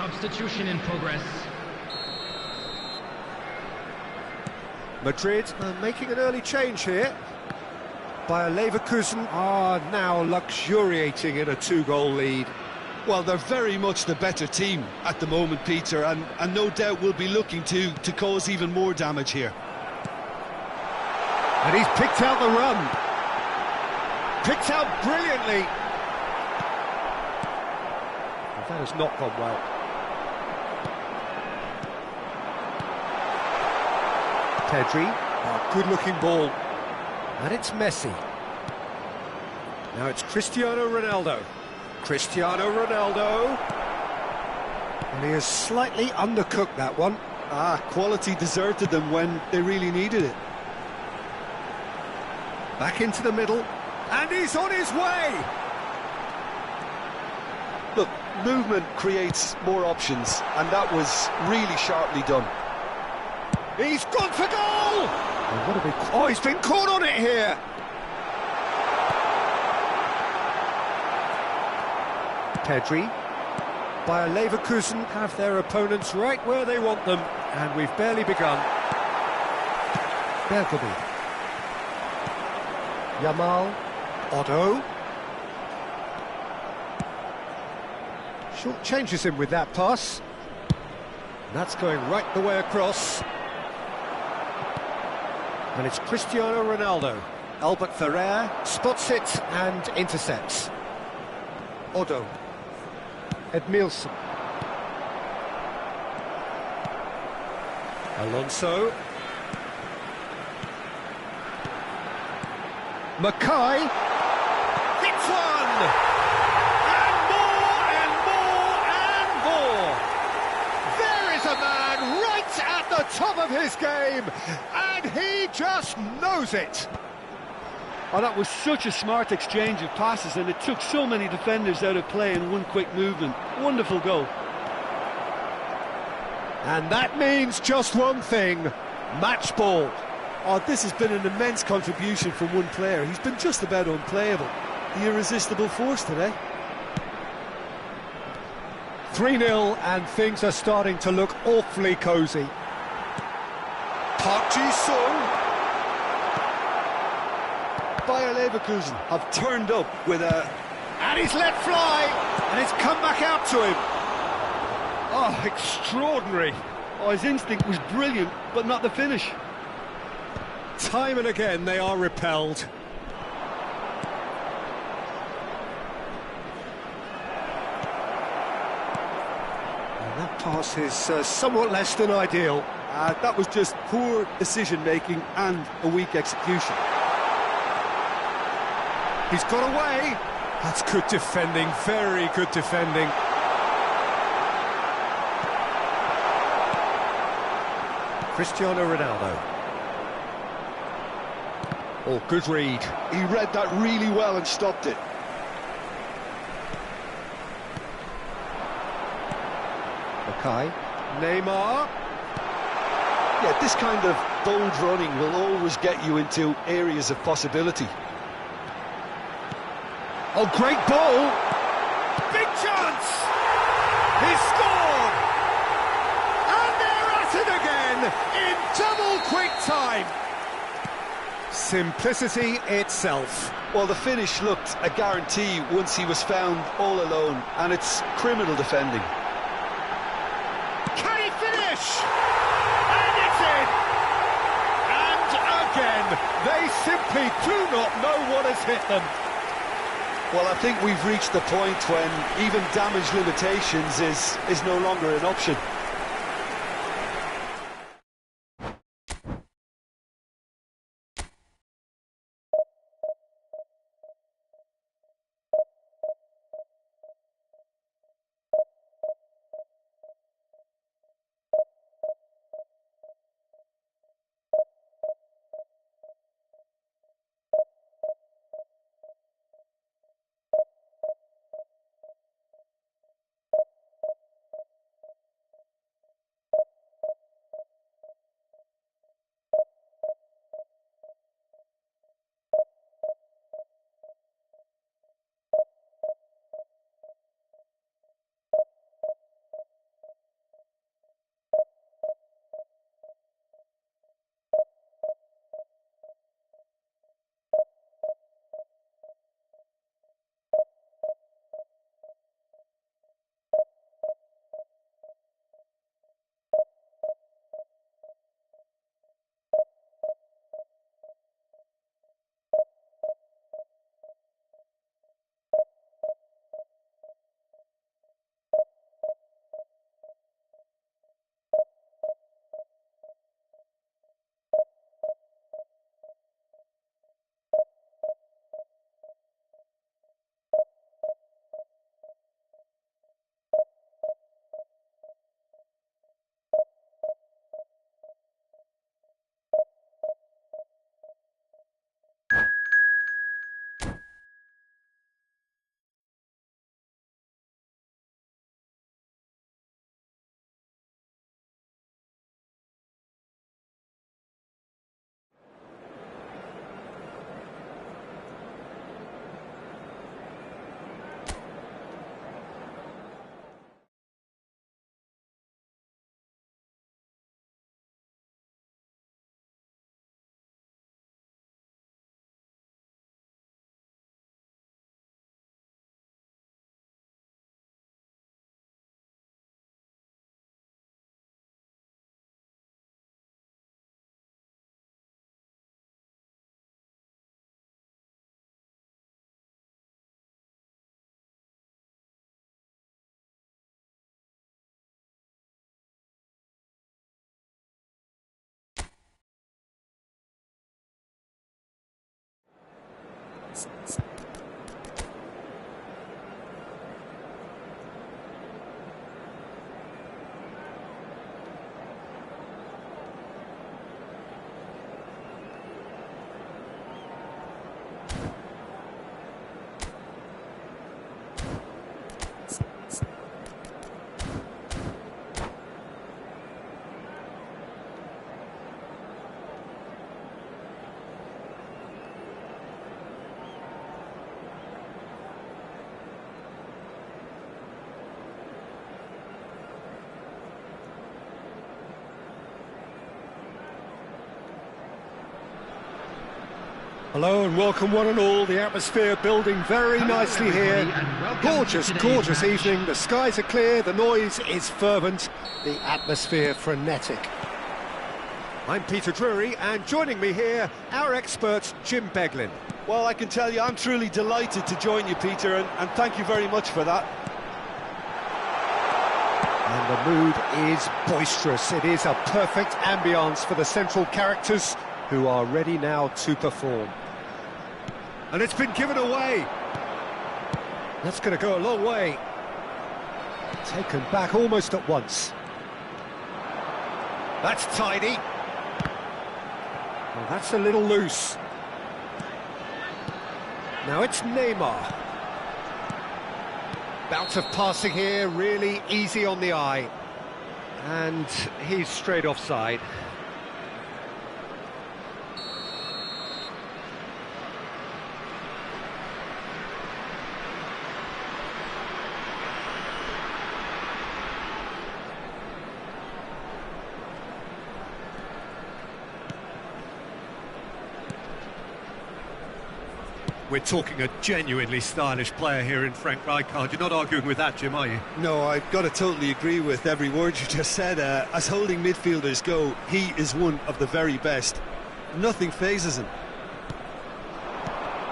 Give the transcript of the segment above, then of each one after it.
substitution in progress. Madrid are making an early change here. Bayer Leverkusen are now luxuriating in a 2-goal lead. Well, they're very much the better team at the moment, Peter, and no doubt will be looking to cause even more damage here. And he's picked out the run. Picked out brilliantly. Well, that has not gone well. Pedri, good-looking ball. And it's Messi. Now it's Cristiano Ronaldo. Cristiano Ronaldo. And he has slightly undercooked that one. Quality deserted them when they really needed it. Back into the middle. And he's on his way! Look, movement creates more options, and that was really sharply done. He's gone for goal! Oh, he's been caught on it here! Pedri. Bayer Leverkusen have their opponents right where they want them, and we've barely begun. Bergamy. Yamal. Otto. Short changes him with that pass. That's going right the way across. And it's Cristiano Ronaldo. Albert Ferrer spots it and intercepts. Otto. Edmilson. Alonso. Mackay. Hits one! And more and more and more! There is a man right at the top of his game, and he just knows it! Oh, that was such a smart exchange of passes, and it took so many defenders out of play in one quick movement. Wonderful goal. And that means just one thing, match ball. Oh, this has been an immense contribution from one player. He's been just about unplayable. The irresistible force today. 3-0, and things are starting to look awfully cosy. Park Ji-sung. Bayer Leverkusen have turned up with a... And he's let fly, and it's come back out to him. Oh, extraordinary. Oh, his instinct was brilliant, but not the finish. Time and again they are repelled. And that pass is somewhat less than ideal. That was just poor decision-making and a weak execution. He's got away. That's good defending, very good defending. Cristiano Ronaldo. Oh, good read. He read that really well and stopped it. Okay. Neymar. Yeah, this kind of bold running will always get you into areas of possibility. Oh, great ball! Big chance! He's scored! And they're at it again in double quick time! Simplicity itself. Well, the finish looked a guarantee once he was found all alone, and it's criminal defending. Can he finish? And it's in! And again, they simply do not know what has hit them. Well, I think we've reached the point when even damage limitations is no longer an option. Hello and welcome one and all, the atmosphere building very nicely here. Gorgeous, gorgeous evening, the skies are clear, the noise is fervent, the atmosphere frenetic. I'm Peter Drury, and joining me here, our expert Jim Beglin. Well, I can tell you I'm truly delighted to join you, Peter, and thank you very much for that. And the mood is boisterous, it is a perfect ambience for the central characters who are ready now to perform. And it's been given away. That's going to go a long way. Taken back almost at once. That's tidy. Well, that's a little loose. Now it's Neymar. Bout of passing here, really easy on the eye. And he's straight offside. We're talking a genuinely stylish player here in Frank Rijkaard. You're not arguing with that, Jim, are you? No, I've got to totally agree with every word you just said. As holding midfielders go, he is one of the very best. Nothing phases him.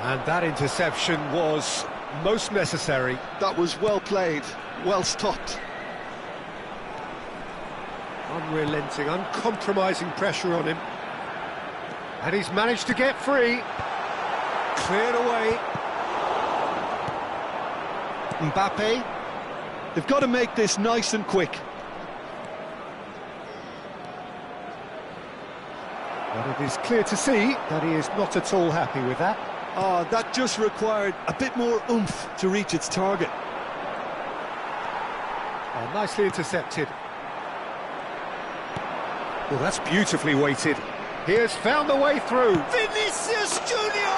And that interception was most necessary. That was well played, well stopped. Unrelenting, uncompromising pressure on him. And he's managed to get free. Cleared away. Mbappe, they've got to make this nice and quick. But it is clear to see that he is not at all happy with that. Oh, that just required a bit more oomph to reach its target. Oh, nicely intercepted. Well, that's beautifully weighted. He has found the way through. Vinicius Junior!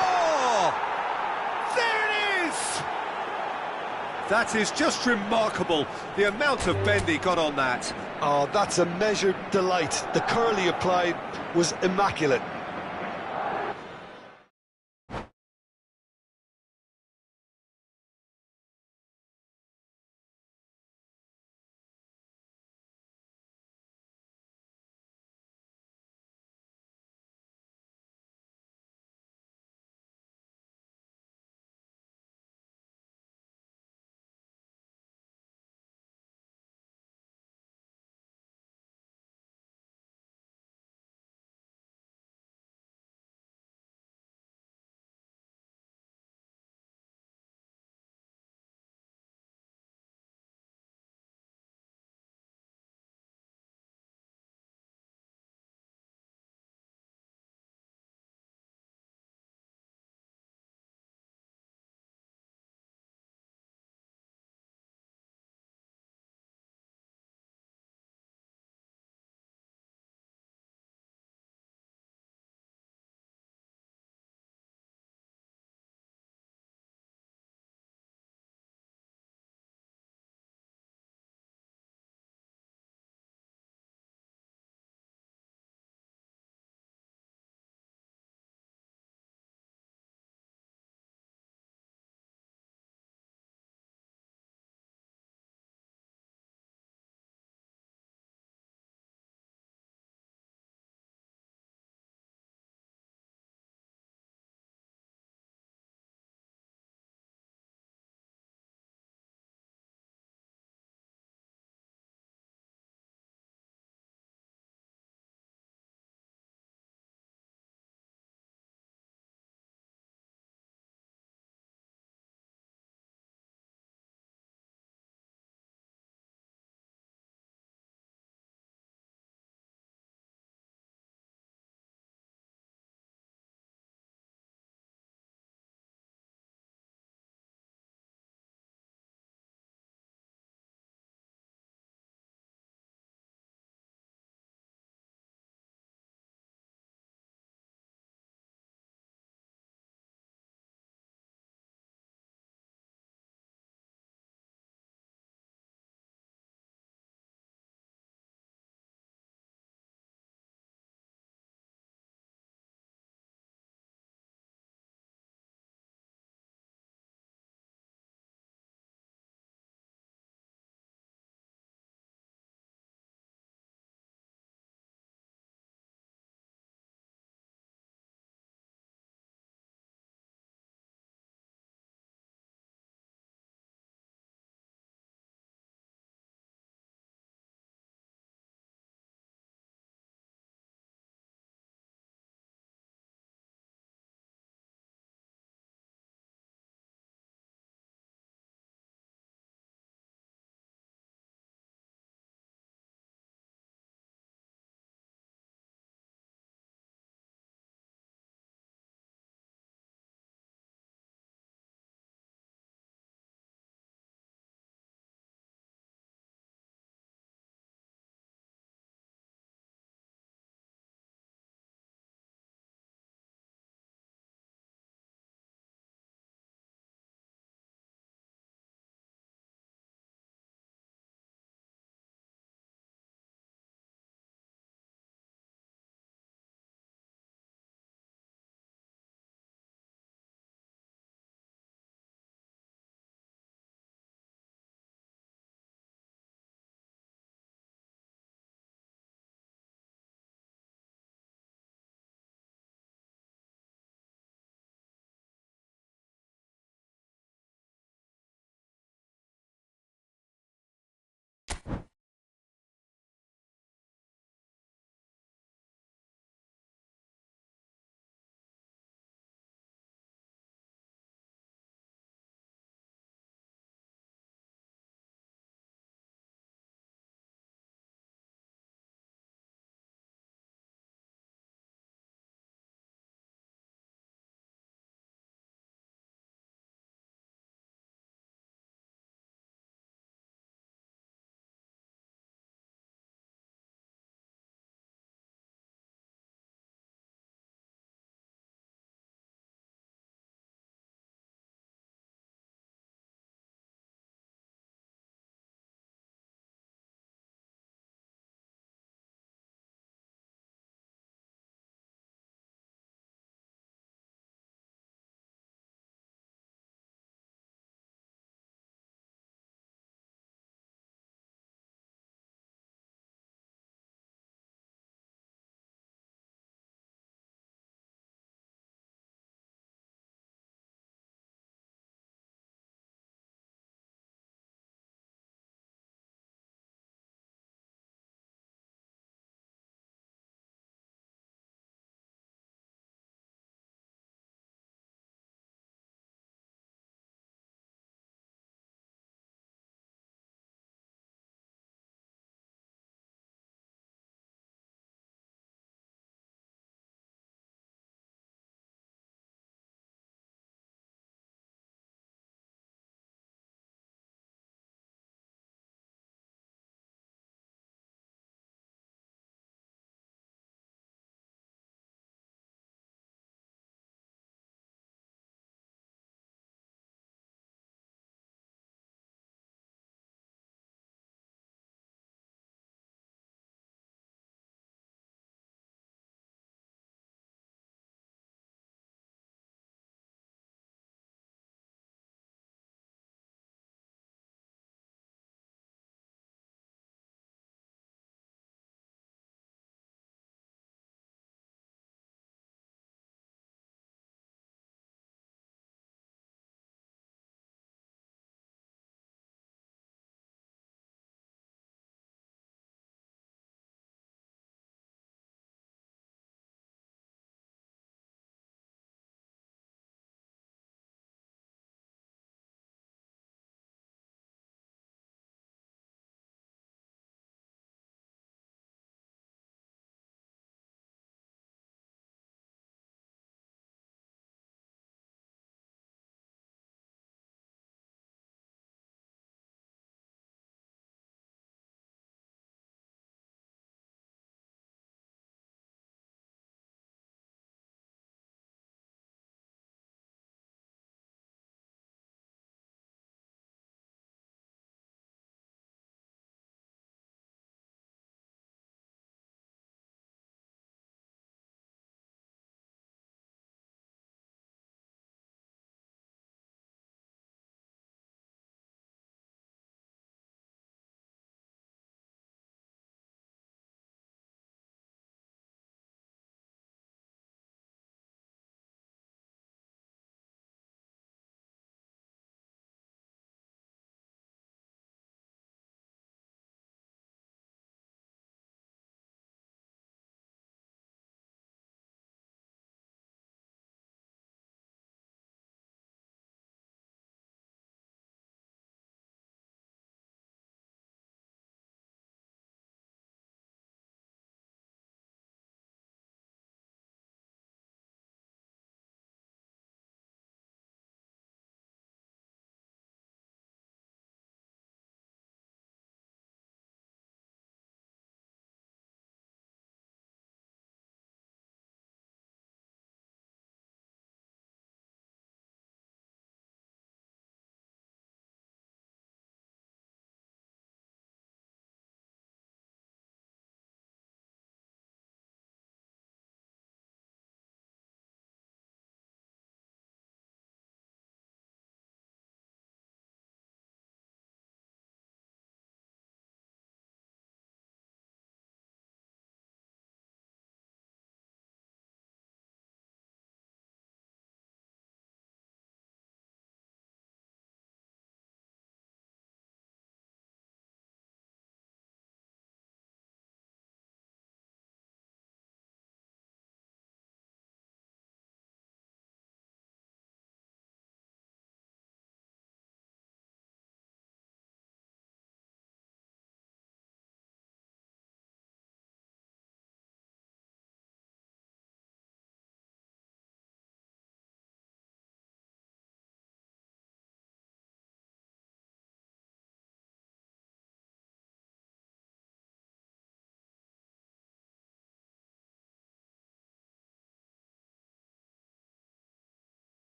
There it is! That is just remarkable, the amount of bend he got on that. Oh, that's a measured delight. The curl he applied was immaculate.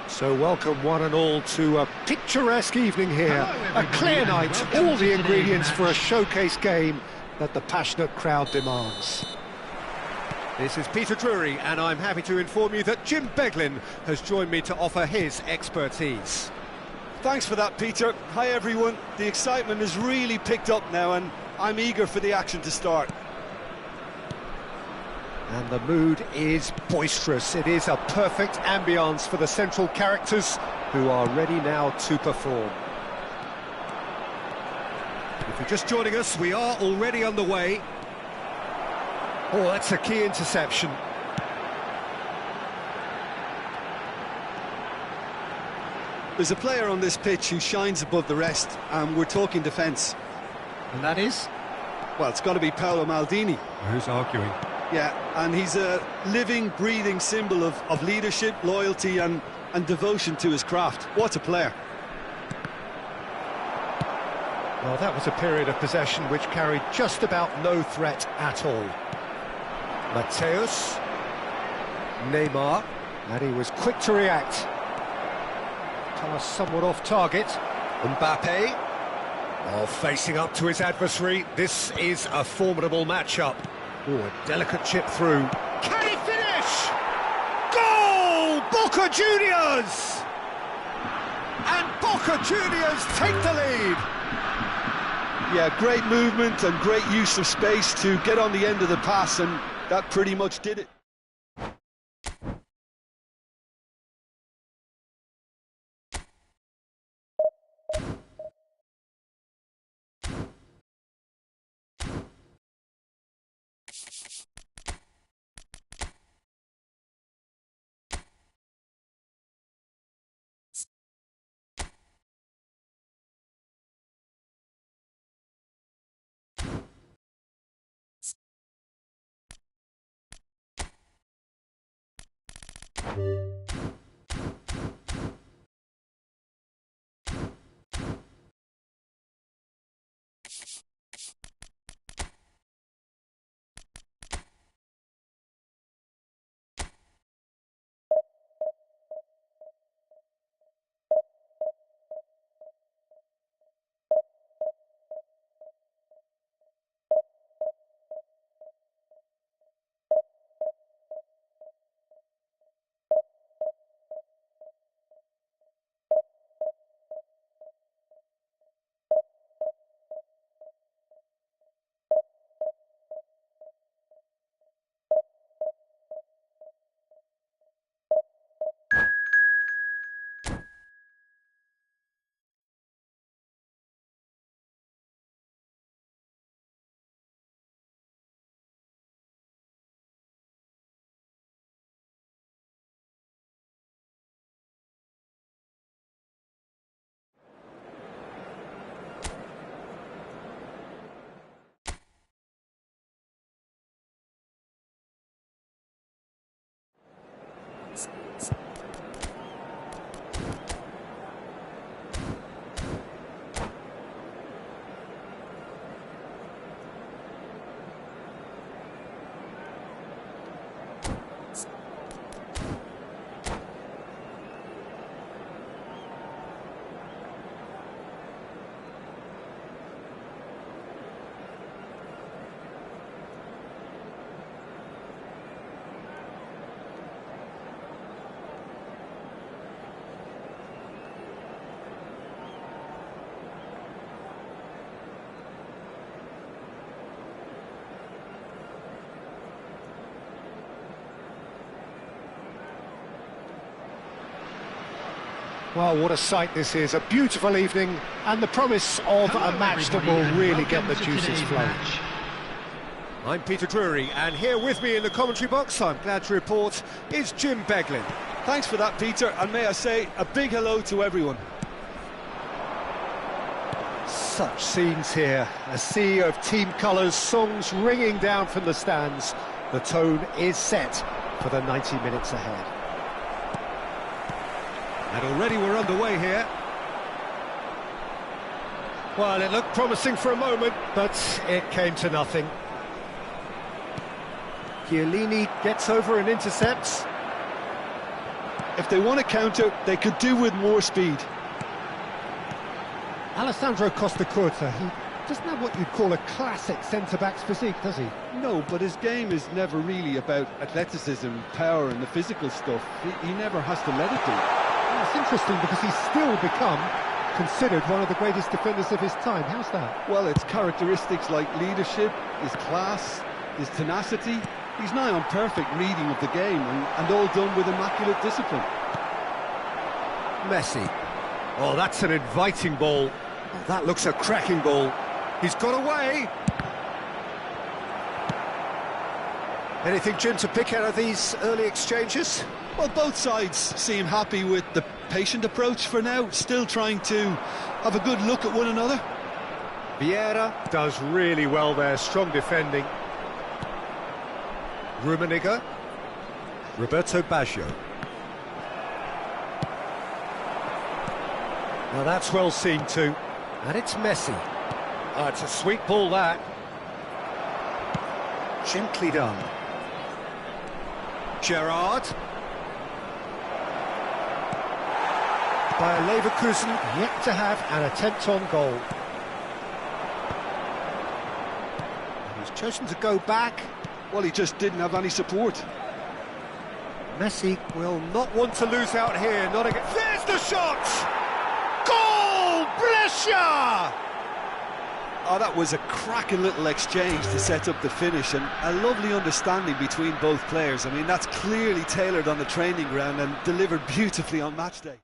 So welcome one and all to a picturesque evening here, a clear night, all the ingredients for a showcase game that the passionate crowd demands. This is Peter Drury, and I'm happy to inform you that Jim Beglin has joined me to offer his expertise. Thanks for that, Peter. Hi, everyone. The excitement has really picked up now, and I'm eager for the action to start. And the mood is boisterous. It is a perfect ambience for the central characters who are ready now to perform. If you're just joining us, we are already underway. Oh, that's a key interception. There's a player on this pitch who shines above the rest, and we're talking defence. And that is? Well, it's got to be Paolo Maldini. Who's arguing? Yeah, and he's a living, breathing symbol of leadership, loyalty and devotion to his craft. What a player. Well, that was a period of possession which carried just about no threat at all. Mateus, Neymar, and he was quick to react. Pass somewhat off target. Mbappe, facing up to his adversary. This is a formidable matchup. Oh, a delicate chip through. Can he finish? Goal! Boca Juniors! And Boca Juniors take the lead. Yeah, great movement and great use of space to get on the end of the pass, and that pretty much did it. Well, what a sight this is, a beautiful evening, and the promise of a match that will really get the juices flowing. I'm Peter Drury, and here with me in the commentary box, I'm glad to report, is Jim Beglin. Thanks for that, Peter, and may I say a big hello to everyone. Such scenes here, a sea of team colours, songs ringing down from the stands. The tone is set for the 90 minutes ahead. And already we're underway here. Well, it looked promising for a moment, but it came to nothing. Chiellini gets over and intercepts. If they want to counter, they could do with more speed. Alessandro Costa Curta, he doesn't have what you'd call a classic centre-back's physique, does he? No, but his game is never really about athleticism, power and the physical stuff. He never has to let it do. Well, it's interesting because he's still become considered one of the greatest defenders of his time. How's that? Well, it's characteristics like leadership, his class, his tenacity. He's nigh on perfect reading of the game and all done with immaculate discipline. Messi. Oh, that's an inviting ball. Oh, that looks a cracking ball. He's got away. Anything, Jim, to pick out of these early exchanges? Well, both sides seem happy with the patient approach for now, still trying to have a good look at one another. Vieira does really well there, strong defending. Rummenigge. Roberto Baggio. Now that's well seen too. And it's Messi. Oh, it's a sweet ball, that. Gently done. Gerrard. By Leverkusen, yet to have an attempt on goal. And he's chosen to go back. Well, he just didn't have any support. Messi will not Want to lose out here, not again. There's the shot! Goal! Brescia! Oh, that was a cracking little exchange to set up the finish, and a lovely understanding between both players. I mean, that's clearly tailored on the training ground and delivered beautifully on match day.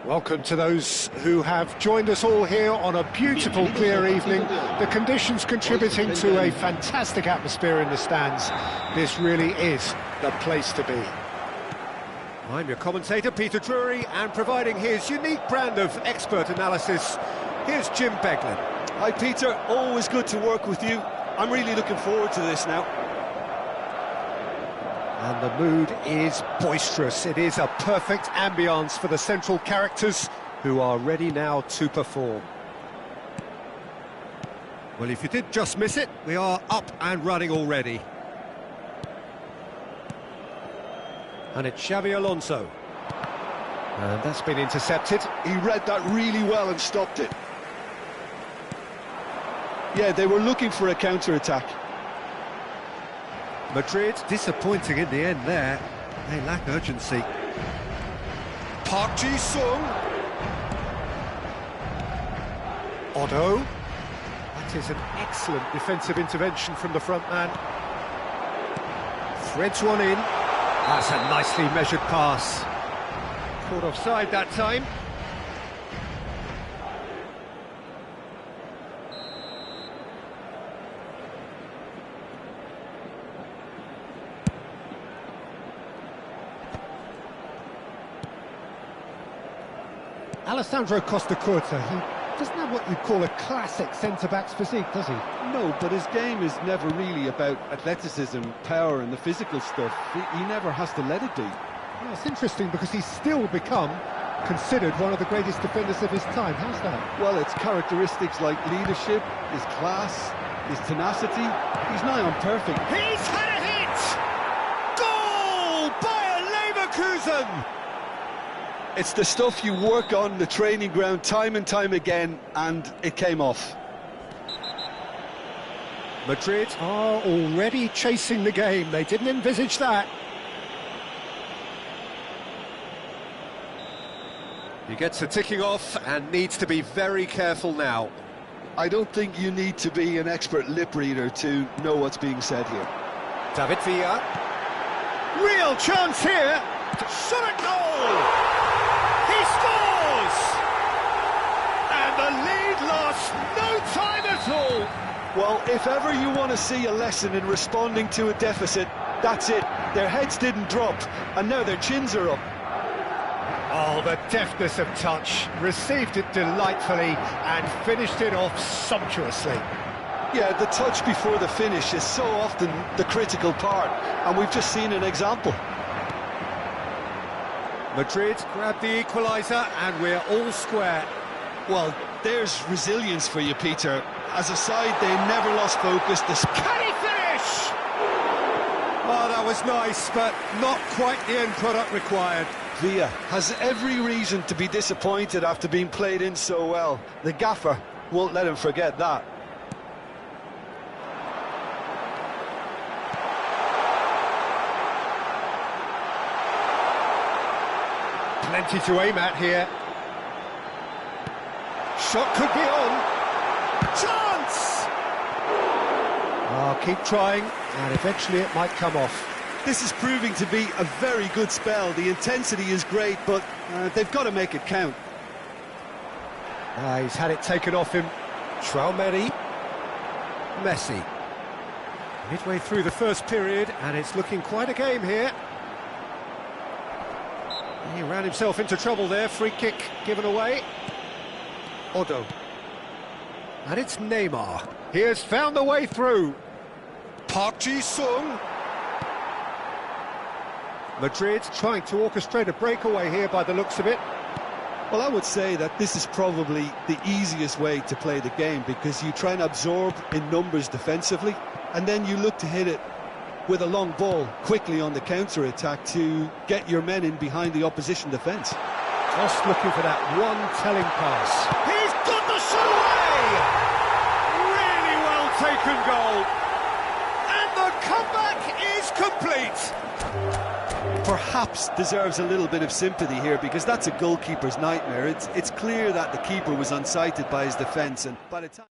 Welcome to those who have joined us all here on a beautiful, clear evening. The conditions contributing to a fantastic atmosphere in the stands. This really is the place to be. I'm your commentator, Peter Drury, and providing his unique brand of expert analysis, here's Jim Beglin. Hi Peter, always good to work with you. I'm really looking forward to this now. And the mood is boisterous. It is a perfect ambience for the central characters who are ready now to perform. Well, if you did just miss it, we are up and running already. And it's Xabi Alonso. And that's been intercepted. He read that really well and stopped it. Yeah, they were looking for a counter-attack. Madrid disappointing in the end there. They lack urgency. Park Ji-sung. Otto. That is an excellent defensive intervention from the front man. Threads one in. That's a nicely measured pass. Caught offside that time. Alessandro Costa Curta, he doesn't have what you'd call a classic centre-back's physique, does he? No, but his game is never really about athleticism, power and the physical stuff. He never has to let it be. Yeah, it's interesting because he's still become considered one of the greatest defenders of his time. How's that? Well, it's characteristics like leadership, his class, his tenacity. He's nigh on perfect. He's had a hit! Goal by Leverkusen! It's the stuff you work on the training ground time and time again, and it came off. Madrid are already chasing the game. They didn't envisage that. He gets a ticking off and needs to be very careful now. I don't think you need to be an expert lip reader to know what's being said here. David Villa. Real chance here! Shot at goal! He scores! And the lead lost no time at all! Well, if ever you want to see a lesson in responding to a deficit, that's it. Their heads didn't drop, and now their chins are up. Oh, the deftness of touch. Received it delightfully and finished it off sumptuously. Yeah, the touch before the finish is so often the critical part, and we've just seen an example. Madrid grab the equaliser and we're all square. Well, there's resilience for you, Peter. As a side, they never lost focus. Can he finish? Oh, that was nice, but not quite the end product required. Villa has every reason to be disappointed after being played in so well. The gaffer won't let him forget that. Plenty to aim at here. Shot could be on. Chance! Oh, keep trying, and eventually it might come off. This is proving to be a very good spell. The intensity is great, but they've got to make it count. He's had it taken off him. Traumeri. Messi. Midway through the first period, and it's looking quite a game here. He ran himself into trouble there. Free kick given away. Otto. And it's Neymar. He has found the way through. Park Ji-sung. Madrid trying to orchestrate a breakaway here by the looks of it. Well, I would say that this is probably the easiest way to play the game, because you try and absorb in numbers defensively, and then you look to hit it with a long ball quickly on the counter-attack to get your men in behind the opposition defence. Just looking for that one telling pass. He's got the shot away! Really well taken goal. And the comeback is complete. Perhaps deserves a little bit of sympathy here, because that's a goalkeeper's nightmare. It's clear that the keeper was unsighted by his defence, and by the time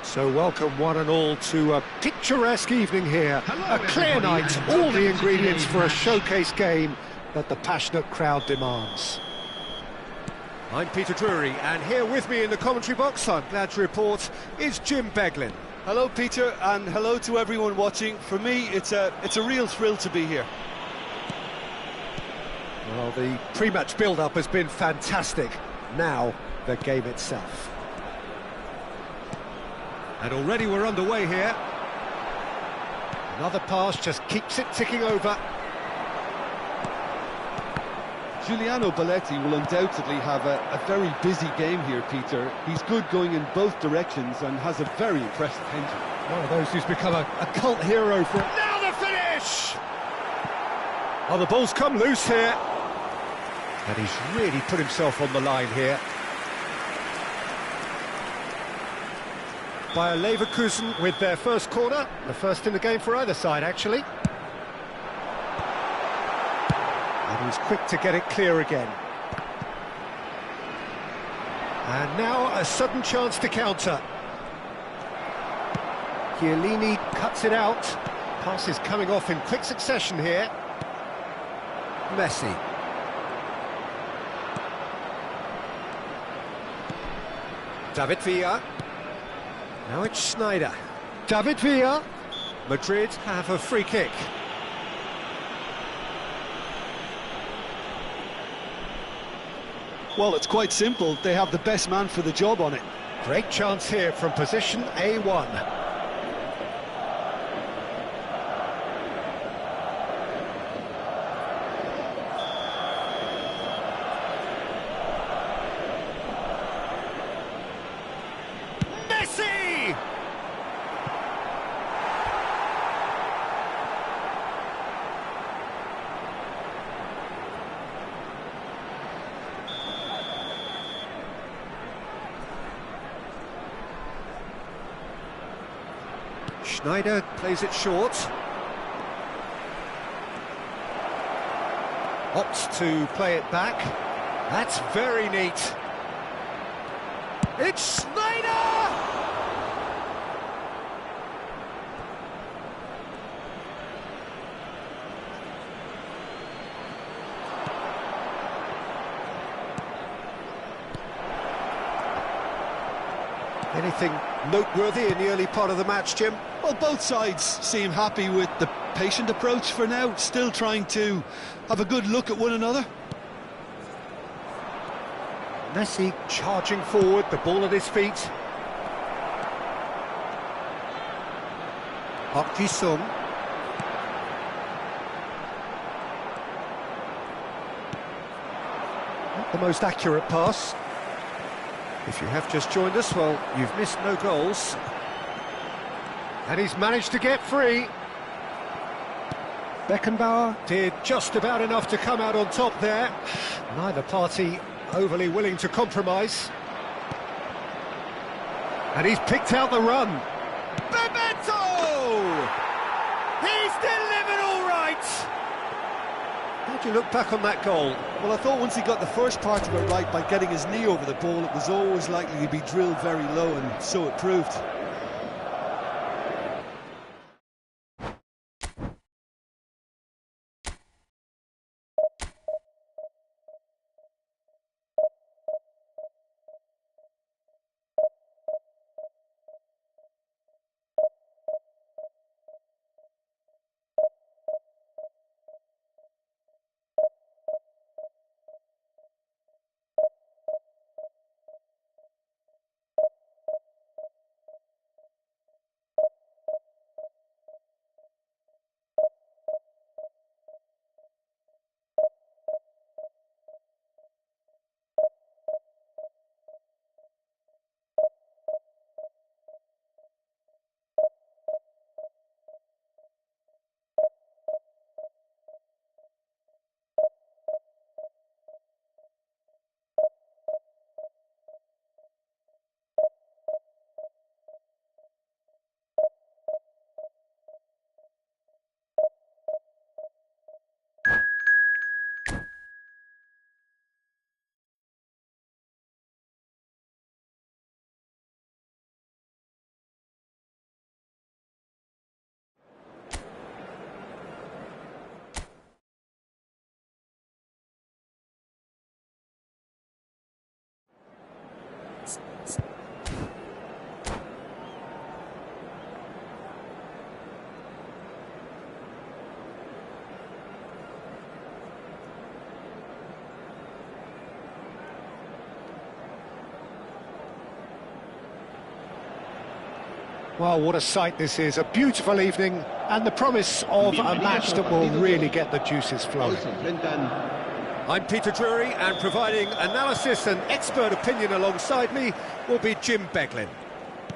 So welcome one and all to a picturesque evening here. A clear night, all the ingredients for a showcase game that the passionate crowd demands. I'm Peter Drury, and here with me in the commentary box, I'm glad to report, is Jim Beglin. Hello, Peter, and hello to everyone watching. For me, it's a real thrill to be here. Well, the pre-match build-up has been fantastic. Now, the game itself. And already we're underway here. Another pass just keeps it ticking over. Giuliano Belletti will undoubtedly have a very busy game here, Peter. He's good going in both directions and has a very impressive engine. One of those who's become a cult hero for... Now the finish! Oh, the ball's come loose here. And he's really put himself on the line here. Bayer Leverkusen with their first corner, the first in the game for either side, actually. And he's quick to get it clear again. And now a sudden chance to counter. Chiellini cuts it out. Pass is coming off in quick succession here. Messi. David Villa. Now it's Schneider. David Villa. Madrid have a free kick. Well, it's quite simple. They have the best man for the job on it. Great chance here from position A1. Messi! Schneider plays it short. Opts to play it back. That's very neat. It's Schneider! Anything noteworthy in the early part of the match, Jim? Well, both sides seem happy with the patient approach for now, still trying to have a good look at one another. Messi charging forward, the ball at his feet. Park Ji-sung. Not the most accurate pass. If you have just joined us, well, you've missed no goals. And he's managed to get free. Beckenbauer did just about enough to come out on top there. Neither party overly willing to compromise. And he's picked out the run. Bebeto! He's delivered all right! How do you look back on that goal? Well, I thought once he got the first part of it right by getting his knee over the ball, it was always likely to be drilled very low, and so it proved. Well, what a sight this is, a beautiful evening, and the promise of a match that will really get the juices flowing. I'm Peter Drury, and providing analysis and expert opinion alongside me will be Jim Beglin.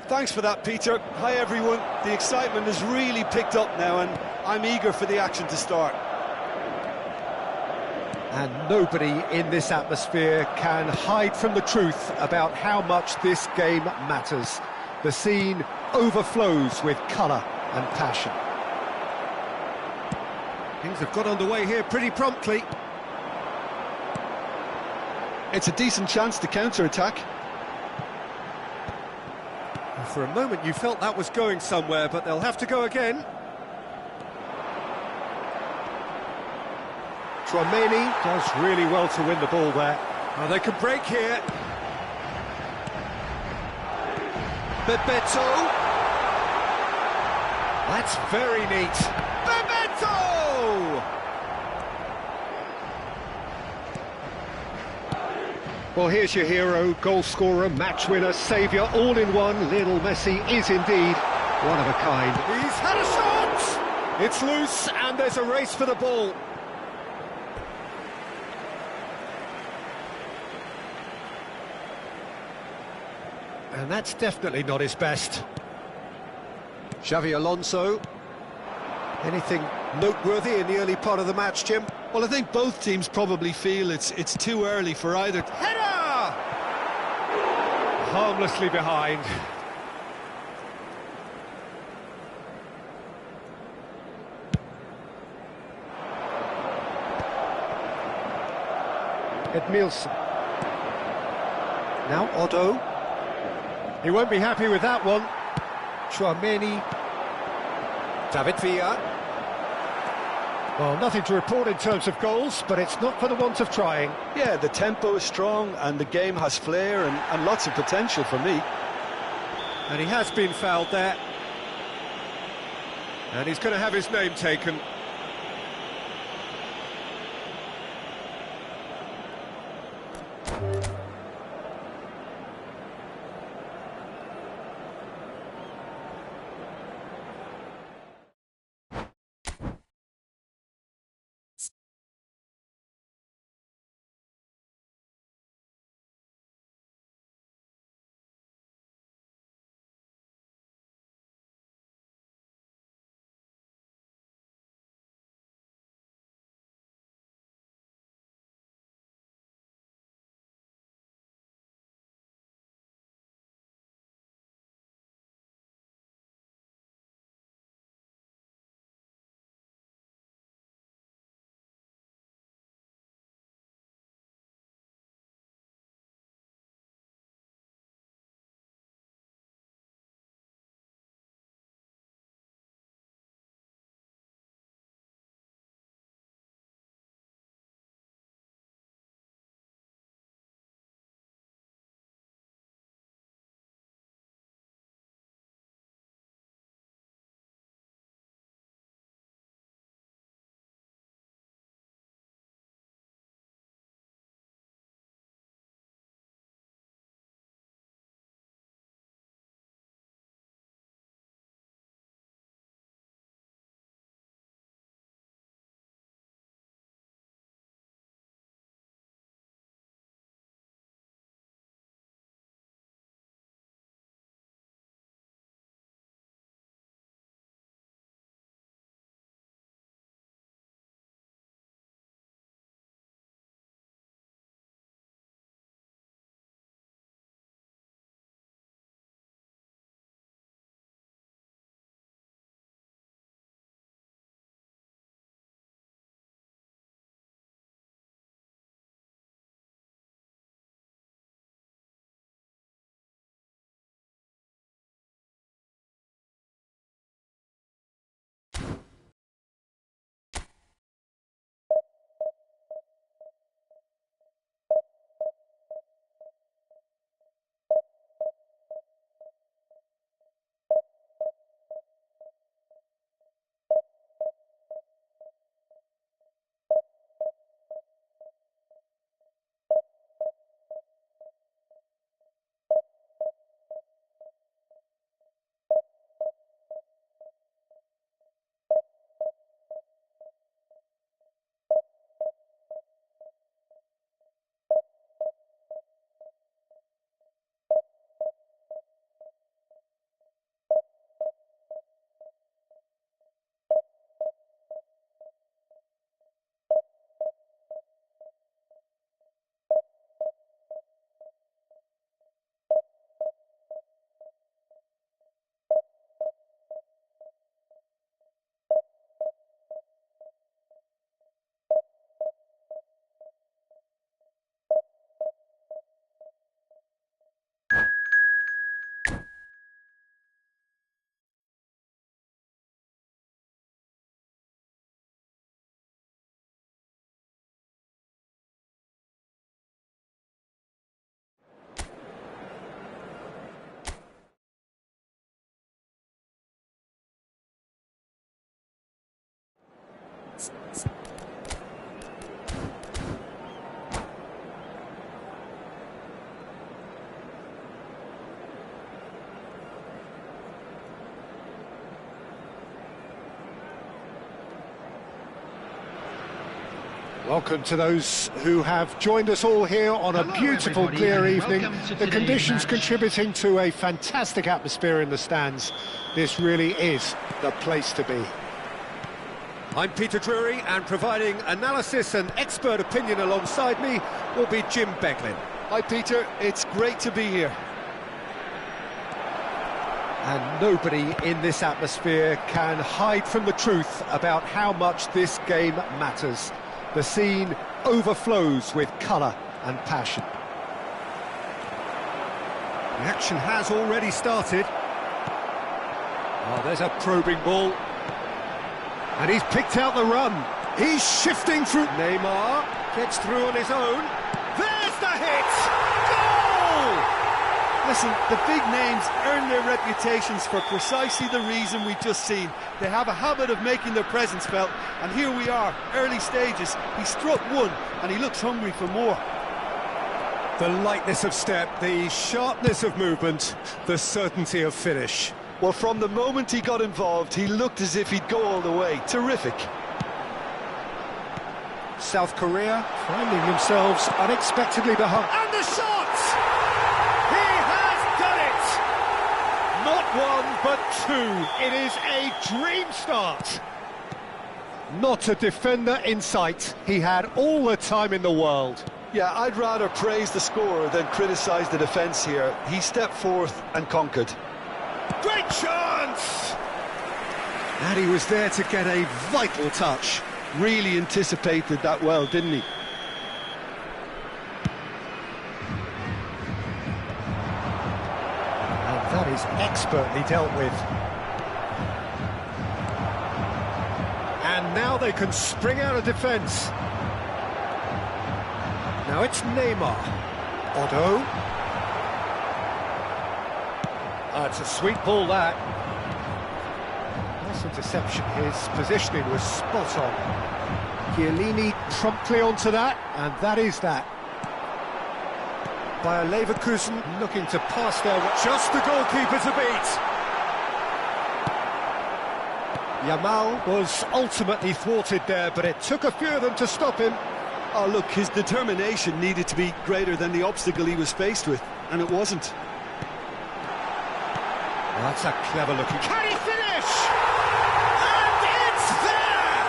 Thanks for that, Peter. Hi, everyone. The excitement has really picked up now, and I'm eager for the action to start. And nobody in this atmosphere can hide from the truth about how much this game matters. The scene overflows with colour and passion. Things have got underway here pretty promptly. It's a decent chance to counter-attack. For a moment you felt that was going somewhere, but they'll have to go again. Tchouaméni does really well to win the ball there. Oh, they can break here. Bebeto. That's very neat. Bebeto! Well, here's your hero, goal scorer, match winner, saviour, all in one. Lionel Messi is indeed one of a kind. He's had a shot! It's loose, and there's a race for the ball. And that's definitely not his best. Xavi Alonso. Anything noteworthy in the early part of the match, Jim? Well, I think both teams probably feel it's too early for either. Header! Harmlessly behind. Edmilson. Now Otto. He won't be happy with that one. Tchouaméni. David Villa. Well, nothing to report in terms of goals, but it's not for the want of trying. Yeah, the tempo is strong and the game has flair and lots of potential for me. And he has been fouled there. And he's going to have his name taken. Welcome to those who have joined us all here on a beautiful, clear evening. The conditions contributing to a fantastic atmosphere in the stands. This really is the place to be. I'm Peter Drury, and providing analysis and expert opinion alongside me will be Jim Beglin. Hi Peter, it's great to be here. And nobody in this atmosphere can hide from the truth about how much this game matters. The scene overflows with colour and passion. The action has already started. Oh, there's a probing ball. And he's picked out the run. He's shifting through. Neymar gets through on his own. There's the hit! Goal! Listen, the big names earn their reputations for precisely the reason we've just seen. They have a habit of making their presence felt, and here we are, early stages. He struck one, and he looks hungry for more. The lightness of step, the sharpness of movement, the certainty of finish. Well, from the moment he got involved, he looked as if he'd go all the way. Terrific. South Korea finding themselves unexpectedly behind. And the shot! He has done it! Not one, but two. It is a dream start. Not a defender in sight. He had all the time in the world. Yeah, I'd rather praise the scorer than criticise the defence here. He stepped forth and conquered. Great chance! And he was there to get a vital touch. Really anticipated that well, didn't he? And that is expertly dealt with. And now they can spring out of defence. Now it's Neymar. Otto. It's a sweet ball, that. Nice interception. His positioning was spot on. Chiellini promptly onto that, and that is that. Bayer Leverkusen looking to pass there. Just the goalkeeper to beat. Yamal was ultimately thwarted there, but it took a few of them to stop him. Oh, look, his determination needed to be greater than the obstacle he was faced with, and it wasn't. That's a clever looking... Can he finish? And it's there!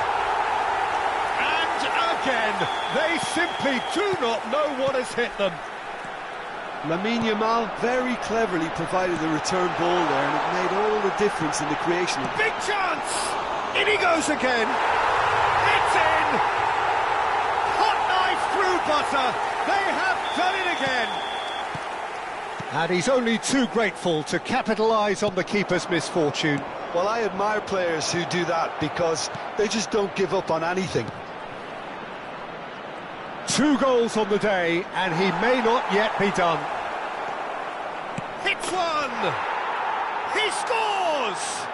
And again, they simply do not know what has hit them. Lamine Yamal very cleverly provided the return ball there, and it made all the difference in the creation. Big chance! In he goes again. It's in! Hot knife through butter. They have done it again. And he's only too grateful to capitalise on the keeper's misfortune. Well, I admire players who do that because they just don't give up on anything. 2 goals on the day, and he may not yet be done. Hits one! He scores!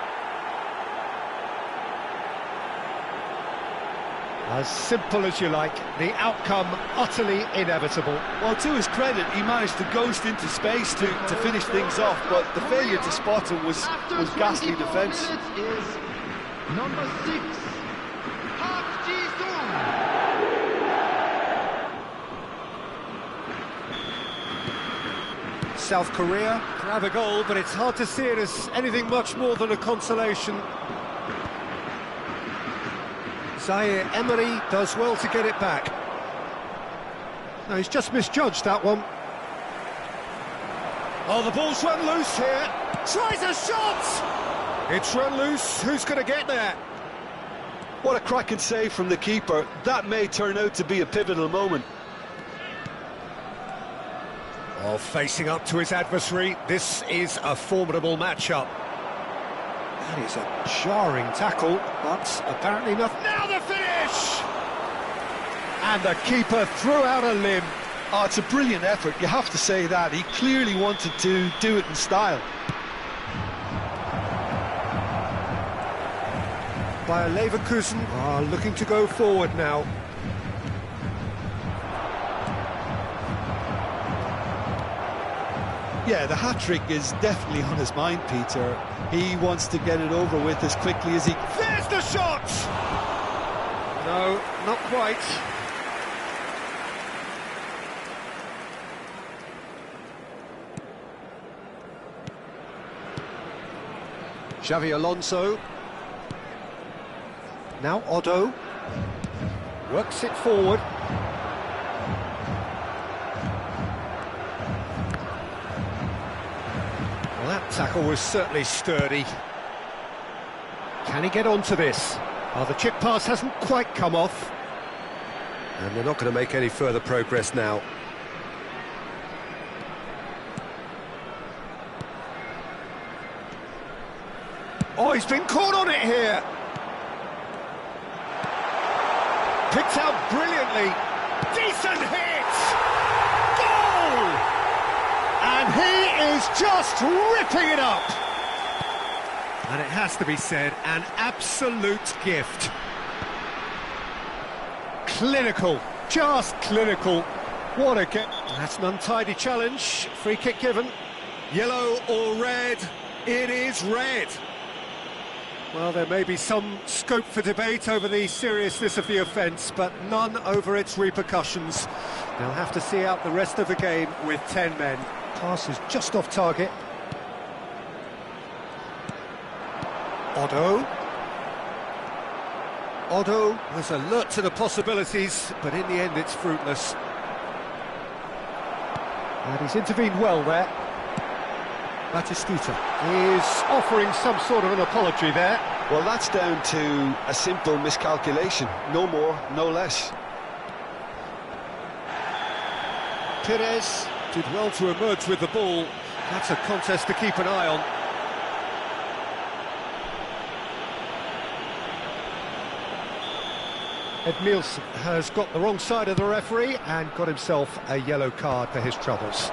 As simple as you like, the outcome utterly inevitable. Well, to his credit, he managed to ghost into space to finish things off, but the failure to spot him was ghastly defence. Number 6, Park Ji-sung. South Korea grab a goal, but it's hard to see it as anything much more than a consolation. Zaire Emery does well to get it back. No, he's just misjudged that one. Oh, the ball's run loose here. Tries a shot! It's run loose. Who's going to get there? What a cracking save from the keeper. That may turn out to be a pivotal moment. Oh, facing up to his adversary, this is a formidable matchup. That is a jarring tackle, but apparently nothing. Now the finish! And the keeper threw out a limb. Oh, it's a brilliant effort, you have to say that. He clearly wanted to do it in style. Bayer Leverkusen are looking to go forward now. Yeah, the hat-trick is definitely on his mind, Peter. He wants to get it over with as quickly as he... There's the shot! No, not quite. Xavi Alonso. Now Otto. Works it forward. Well, that tackle was certainly sturdy. Can he get onto this? Oh, the chip pass hasn't quite come off. And they're not going to make any further progress now. Oh, he's been caught on it here. Picked out brilliantly. Decent hit! Goal! And he is just ripping it up. And it has to be said, an absolute gift. Clinical, just clinical. What a get. That's an untidy challenge. Free kick given. Yellow or red? It is red. Well, there may be some scope for debate over the seriousness of the offence, but none over its repercussions. They'll have to see out the rest of the game with 10 men. Pass is just off target. Otto. Otto was alert to the possibilities, but in the end it's fruitless. And he's intervened well there. Batistuta is offering some sort of an apology there. Well, that's down to a simple miscalculation. No more, no less. Perez did well to emerge with the ball. That's a contest to keep an eye on. Edmilson has got the wrong side of the referee and got himself a yellow card for his troubles.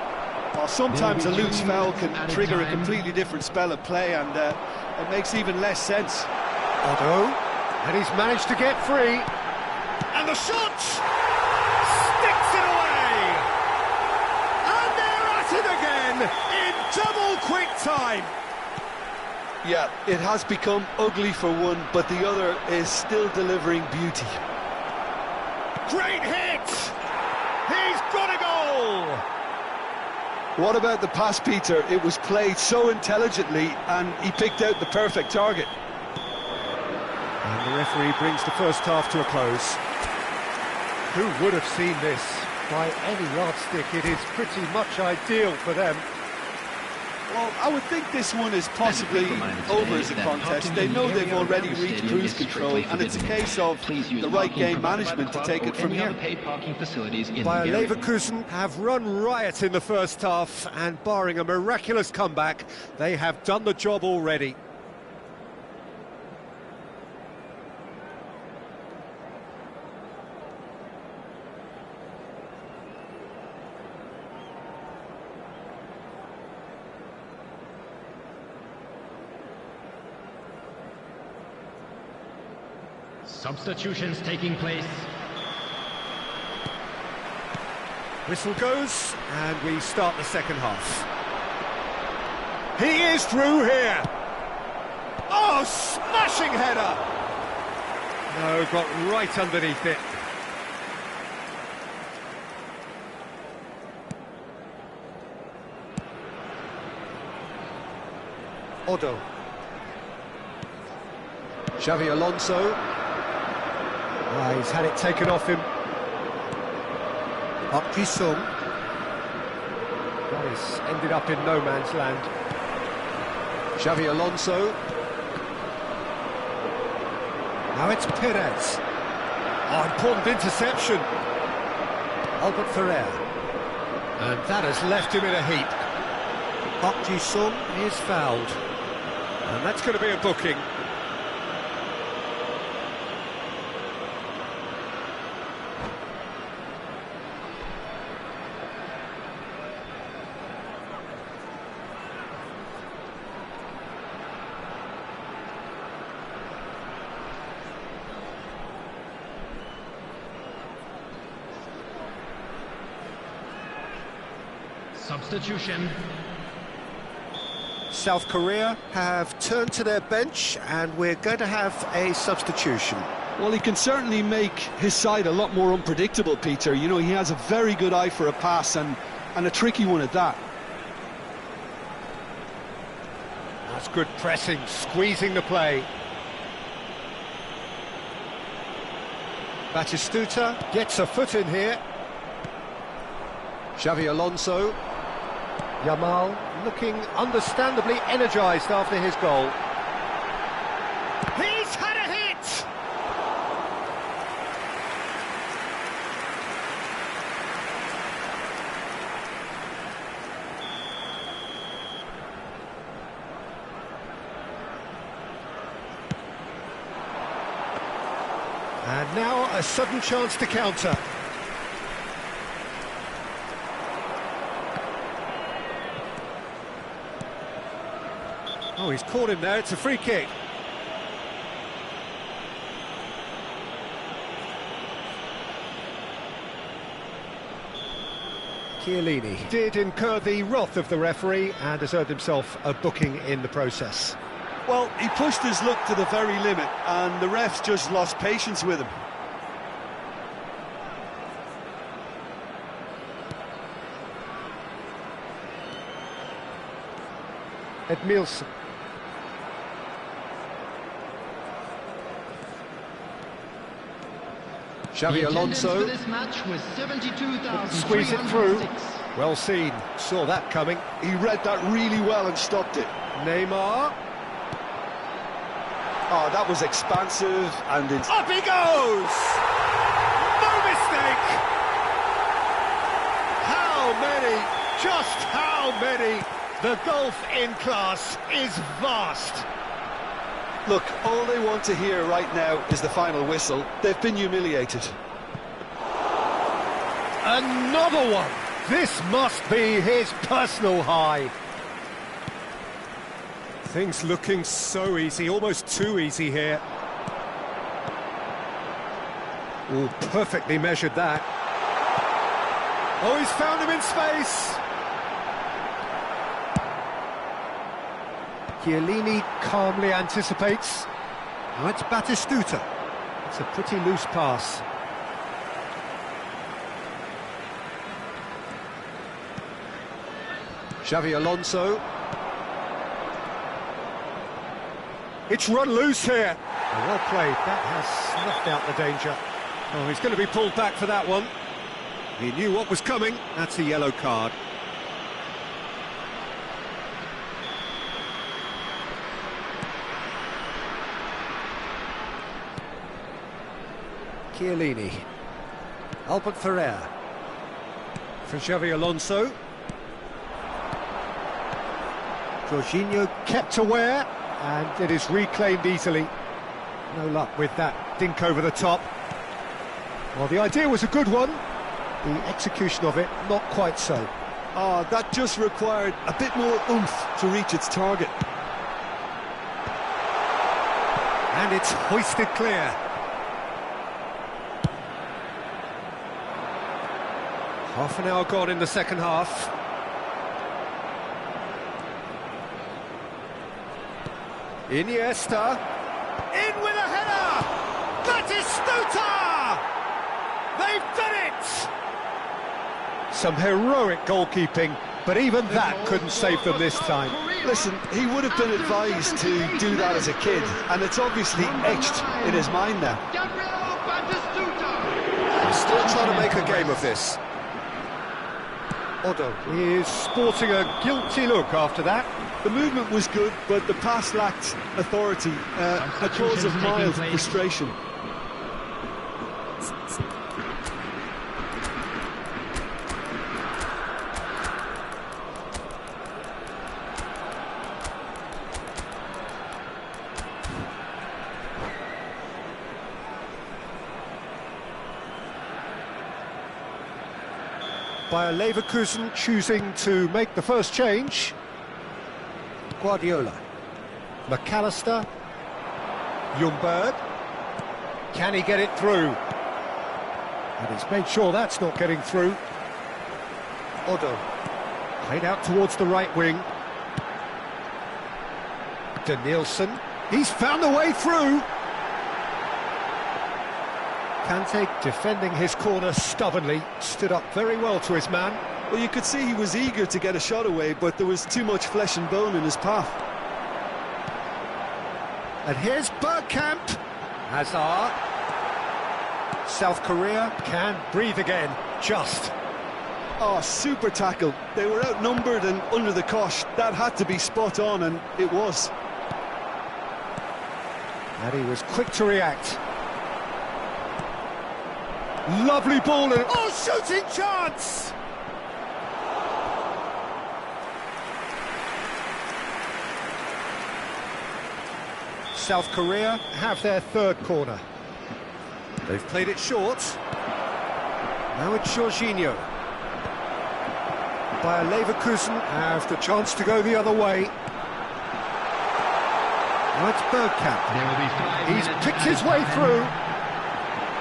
Well, sometimes a loose foul can trigger a completely different spell of play, and it makes even less sense. Otto, and he's managed to get free. And the shot! Sticks it away! And they're at it again in double quick time. Yeah, it has become ugly for one, but the other is still delivering beauty. Great hit! He's got a goal! What about the pass, Peter? It was played so intelligently, and he picked out the perfect target. And the referee brings the first half to a close. Who would have seen this? By any yardstick, it is pretty much ideal for them. Well, I would think this one is possibly over as a contest. They know they've already reached cruise control, and it's a case of the right game management to take it from here. Bayer Leverkusen have run riot in the first half, and barring a miraculous comeback, they have done the job already. Substitutions taking place. Whistle goes, and we start the second half. He is through here. Oh, smashing header! No, got right underneath it. Otto. Xavi Alonso. He's had it taken off him. Sung. Well, he's ended up in no man's land. Xavi Alonso. Now it's Perez. Oh, important interception. Albert Ferrer. And that has left him in a heap. Sung is fouled. And that's going to be a booking. Substitution. South Korea have turned to their bench, and we're going to have a substitution. Well, he can certainly make his side a lot more unpredictable, Peter. You know, he has a very good eye for a pass, and a tricky one at that. That's good pressing, squeezing the play. Batistuta gets a foot in here. Xavi Alonso. Yamal looking understandably energised after his goal. He's had a hit! And now a sudden chance to counter. Oh, he's caught him there, it's a free kick. Chiellini did incur the wrath of the referee and has earned himself a booking in the process. Well, he pushed his luck to the very limit, and the refs just lost patience with him. Edmilson. Xavi Alonso. For this match was 72,306. Squeeze it through. Well seen. Saw that coming. He read that really well and stopped it. Neymar. Oh, that was expansive and... Up he goes! No mistake! How many? Just how many? The gulf in class is vast. Look, all they want to hear right now is the final whistle. They've been humiliated. Another one! This must be his personal high. Things looking so easy, almost too easy here. Oh, perfectly measured that. Oh, he's found him in space. Chiellini calmly anticipates. Now it's Batistuta. It's a pretty loose pass. Xavi Alonso. It's run loose here. Oh, well played. That has snuffed out the danger. Oh, he's going to be pulled back for that one. He knew what was coming. That's a yellow card. Chiellini. Albert Ferrer. For Xavi Alonso. Jorginho kept aware, and it is reclaimed easily. No luck with that dink over the top. Well, the idea was a good one. The execution of it, not quite so. Oh, that just required a bit more oomph to reach its target. And it's hoisted clear. Half an hour gone in the second half. Iniesta. In with a header! Batistuta! They've done it! Some heroic goalkeeping, but even that couldn't save them this time. Listen, he would have been advised to do that as a kid, and it's obviously etched in his mind now. He's still trying to make a game of this. Odo is sporting a guilty look after that. The movement was good, but the pass lacked authority, a cause of mild frustration. Bayer Leverkusen choosing to make the first change. Guardiola. McAllister. Ljungberg. Can he get it through? And he's made sure that's not getting through. Odo. Played out towards the right wing. Danielson. He's found a way through. Kante defending his corner stubbornly, stood up very well to his man. Well, you could see he was eager to get a shot away, but there was too much flesh and bone in his path. And here's Bergkamp. Hazard. South Korea can breathe again, just. Oh, super tackle. They were outnumbered and under the cosh. That had to be spot on, and it was. And he was quick to react. Lovely ball and... oh, shooting chance! South Korea have their third corner. They've played it short. Now it's Jorginho. Bayer Leverkusen have the chance to go the other way. Now it's Bergkamp. He's picked his way through.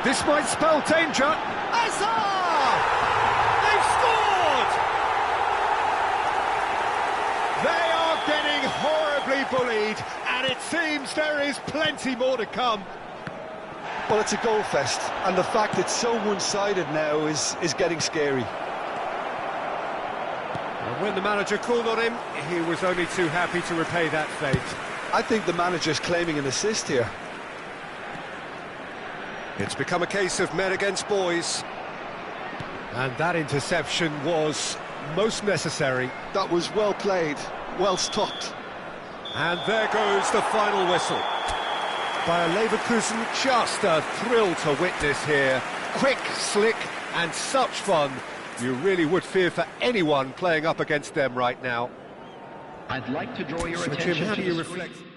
This might spell danger. Hazard! They've scored! They are getting horribly bullied, and it seems there is plenty more to come. Well, it's a goal fest, and the fact it's so one-sided now is getting scary. And when the manager called on him, he was only too happy to repay that fate. I think the manager's claiming an assist here. It's become a case of men against boys. And that interception was most necessary. That was well played, well stopped. And there goes the final whistle. Bayer Leverkusen, just a thrill to witness here. Quick, slick, and such fun. You really would fear for anyone playing up against them right now. I'd like to draw your So, attention Jim, how to do you the reflect? screen.